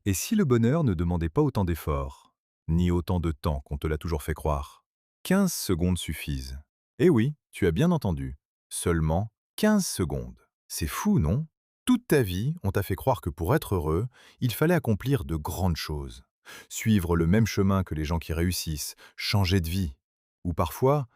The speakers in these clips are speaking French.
Et si le bonheur ne demandait pas autant d'efforts, ni autant de temps qu'on te l'a toujours fait croire? 15 secondes suffisent. Eh oui, tu as bien entendu. Seulement 15 secondes. C'est fou, non? Toute ta vie, on t'a fait croire que pour être heureux, il fallait accomplir de grandes choses. Suivre le même chemin que les gens qui réussissent, changer de vie. Ou parfois,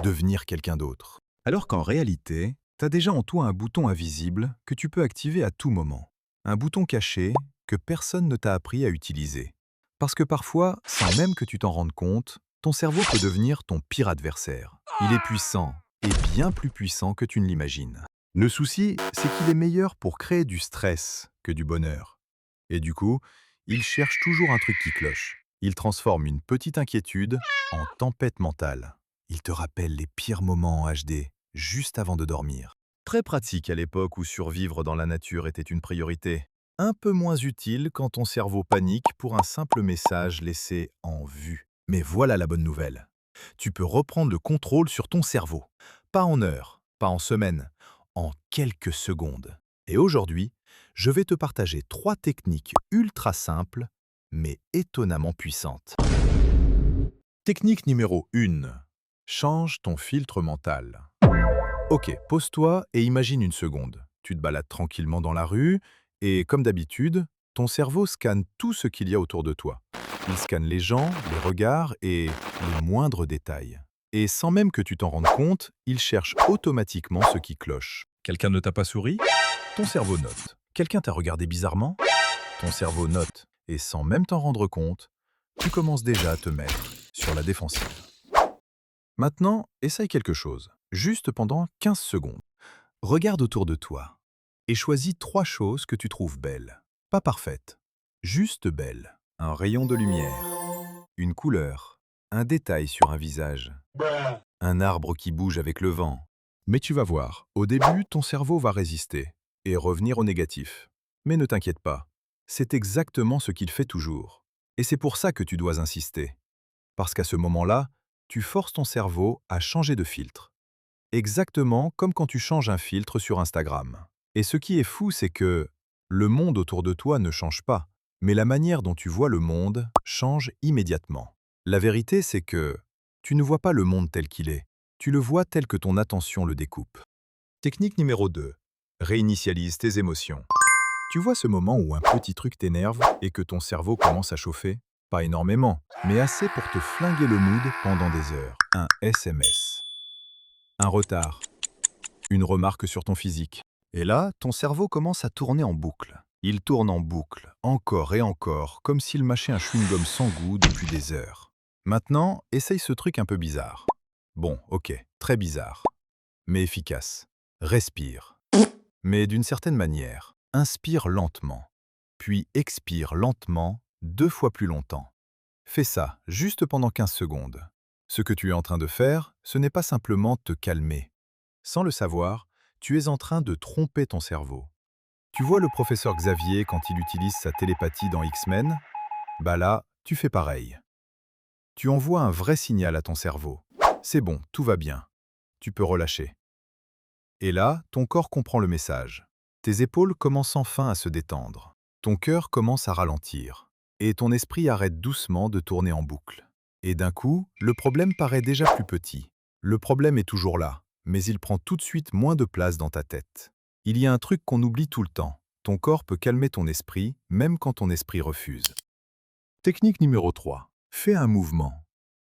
devenir quelqu'un d'autre. Alors qu'en réalité, t'as déjà en toi un bouton invisible que tu peux activer à tout moment. Un bouton caché que personne ne t'a appris à utiliser. Parce que parfois, sans même que tu t'en rendes compte, ton cerveau peut devenir ton pire adversaire. Il est puissant, et bien plus puissant que tu ne l'imagines. Le souci, c'est qu'il est meilleur pour créer du stress que du bonheur. Et du coup, il cherche toujours un truc qui cloche. Il transforme une petite inquiétude en tempête mentale. Il te rappelle les pires moments en HD, juste avant de dormir. Très pratique à l'époque où survivre dans la nature était une priorité. Un peu moins utile quand ton cerveau panique pour un simple message laissé en vue. Mais voilà la bonne nouvelle. Tu peux reprendre le contrôle sur ton cerveau. Pas en heures, pas en semaines, en quelques secondes. Et aujourd'hui, je vais te partager 3 techniques ultra simples, mais étonnamment puissantes. Technique numéro 1. Change ton filtre mental. Ok, pose-toi et imagine une seconde. Tu te balades tranquillement dans la rue et, comme d'habitude, ton cerveau scanne tout ce qu'il y a autour de toi. Il scanne les gens, les regards et les moindres détails. Et sans même que tu t'en rendes compte, il cherche automatiquement ce qui cloche. Quelqu'un ne t'a pas souri? Ton cerveau note. Quelqu'un t'a regardé bizarrement? Ton cerveau note. Et sans même t'en rendre compte, tu commences déjà à te mettre sur la défensive. Maintenant, essaye quelque chose, juste pendant 15 secondes. Regarde autour de toi et choisis 3 choses que tu trouves belles. Pas parfaites, juste belles. Un rayon de lumière, une couleur, un détail sur un visage, un arbre qui bouge avec le vent. Mais tu vas voir, au début, ton cerveau va résister et revenir au négatif. Mais ne t'inquiète pas, c'est exactement ce qu'il fait toujours. Et c'est pour ça que tu dois insister. Parce qu'à ce moment-là, tu forces ton cerveau à changer de filtre. Exactement comme quand tu changes un filtre sur Instagram. Et ce qui est fou, c'est que le monde autour de toi ne change pas, mais la manière dont tu vois le monde change immédiatement. La vérité, c'est que tu ne vois pas le monde tel qu'il est, tu le vois tel que ton attention le découpe. Technique numéro 2. Réinitialise tes émotions. Tu vois ce moment où un petit truc t'énerve et que ton cerveau commence à chauffer? Pas énormément, mais assez pour te flinguer le mood pendant des heures. Un SMS, un retard, une remarque sur ton physique. Et là, ton cerveau commence à tourner en boucle. Il tourne en boucle, encore et encore, comme s'il mâchait un chewing-gum sans goût depuis des heures. Maintenant, essaye ce truc un peu bizarre. Bon, ok, très bizarre, mais efficace. Respire. Mais d'une certaine manière, inspire lentement, puis expire lentement 2 fois plus longtemps. Fais ça juste pendant 15 secondes. Ce que tu es en train de faire, ce n'est pas simplement te calmer. Sans le savoir, tu es en train de tromper ton cerveau. Tu vois le professeur Xavier quand il utilise sa télépathie dans X-Men? Bah là, tu fais pareil. Tu envoies un vrai signal à ton cerveau. C'est bon, tout va bien. Tu peux relâcher. Et là, ton corps comprend le message. Tes épaules commencent enfin à se détendre. Ton cœur commence à ralentir. Et ton esprit arrête doucement de tourner en boucle. Et d'un coup, le problème paraît déjà plus petit. Le problème est toujours là, mais il prend tout de suite moins de place dans ta tête. Il y a un truc qu'on oublie tout le temps. Ton corps peut calmer ton esprit, même quand ton esprit refuse. Technique numéro 3. Fais un mouvement,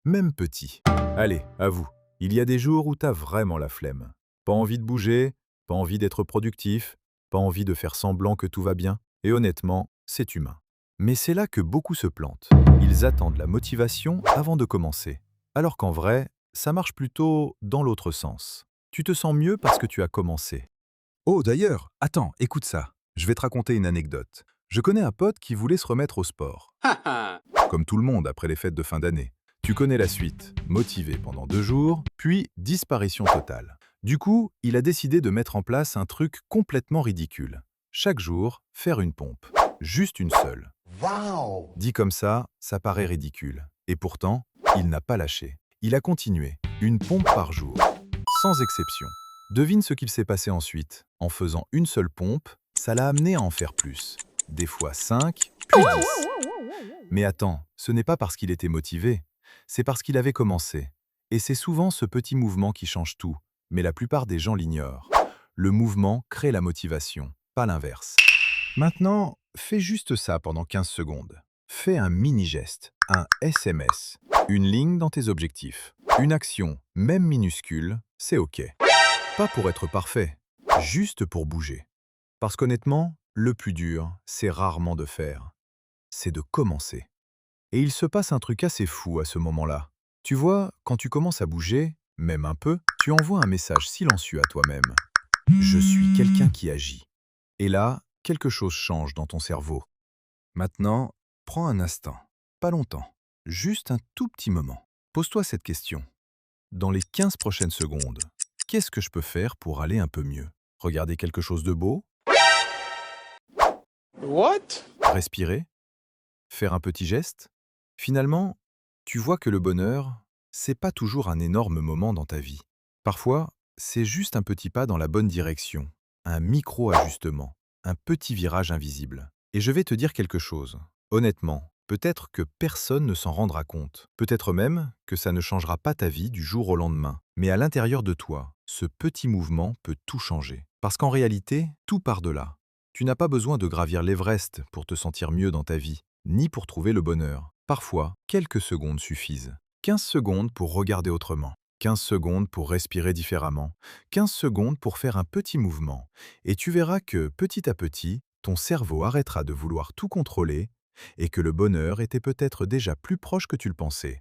même petit. Allez, à vous. Il y a des jours où t'as vraiment la flemme. Pas envie de bouger, pas envie d'être productif, pas envie de faire semblant que tout va bien. Et honnêtement, c'est humain. Mais c'est là que beaucoup se plantent. Ils attendent la motivation avant de commencer. Alors qu'en vrai, ça marche plutôt dans l'autre sens. Tu te sens mieux parce que tu as commencé. Oh d'ailleurs, attends, écoute ça. Je vais te raconter une anecdote. Je connais un pote qui voulait se remettre au sport. Comme tout le monde après les fêtes de fin d'année. Tu connais la suite. Motivé pendant 2 jours, puis disparition totale. Du coup, il a décidé de mettre en place un truc complètement ridicule. Chaque jour, faire une pompe. Juste une seule. Wow! Dit comme ça paraît ridicule. Et pourtant, il n'a pas lâché. Il a continué. Une pompe par jour. Sans exception. Devine ce qu'il s'est passé ensuite. En faisant une seule pompe, ça l'a amené à en faire plus. des fois 5, puis 10. Mais attends, ce n'est pas parce qu'il était motivé, c'est parce qu'il avait commencé. Et c'est souvent ce petit mouvement qui change tout, mais la plupart des gens l'ignorent. Le mouvement crée la motivation, pas l'inverse. Maintenant, fais juste ça pendant 15 secondes. Fais un mini-geste, un SMS, une ligne dans tes objectifs. Une action, même minuscule, c'est OK. Pas pour être parfait, juste pour bouger. Parce qu'honnêtement, le plus dur, c'est rarement de faire, c'est de commencer. Et il se passe un truc assez fou à ce moment-là. Tu vois, quand tu commences à bouger, même un peu, tu envoies un message silencieux à toi-même. Je suis quelqu'un qui agit. Et là, quelque chose change dans ton cerveau. Maintenant, prends un instant, pas longtemps, juste un tout petit moment. Pose-toi cette question. Dans les 15 prochaines secondes, qu'est-ce que je peux faire pour aller un peu mieux? Regarder quelque chose de beau? What? Respirer? Faire un petit geste? Finalement, tu vois que le bonheur, c'est pas toujours un énorme moment dans ta vie. Parfois, c'est juste un petit pas dans la bonne direction, un micro-ajustement, un petit virage invisible. Et je vais te dire quelque chose. Honnêtement, peut-être que personne ne s'en rendra compte. Peut-être même que ça ne changera pas ta vie du jour au lendemain. Mais à l'intérieur de toi, ce petit mouvement peut tout changer. Parce qu'en réalité, tout part de là. Tu n'as pas besoin de gravir l'Everest pour te sentir mieux dans ta vie, ni pour trouver le bonheur. Parfois, quelques secondes suffisent. 15 secondes pour regarder autrement. 15 secondes pour respirer différemment. 15 secondes pour faire un petit mouvement. Et tu verras que, petit à petit, ton cerveau arrêtera de vouloir tout contrôler et que le bonheur était peut-être déjà plus proche que tu le pensais.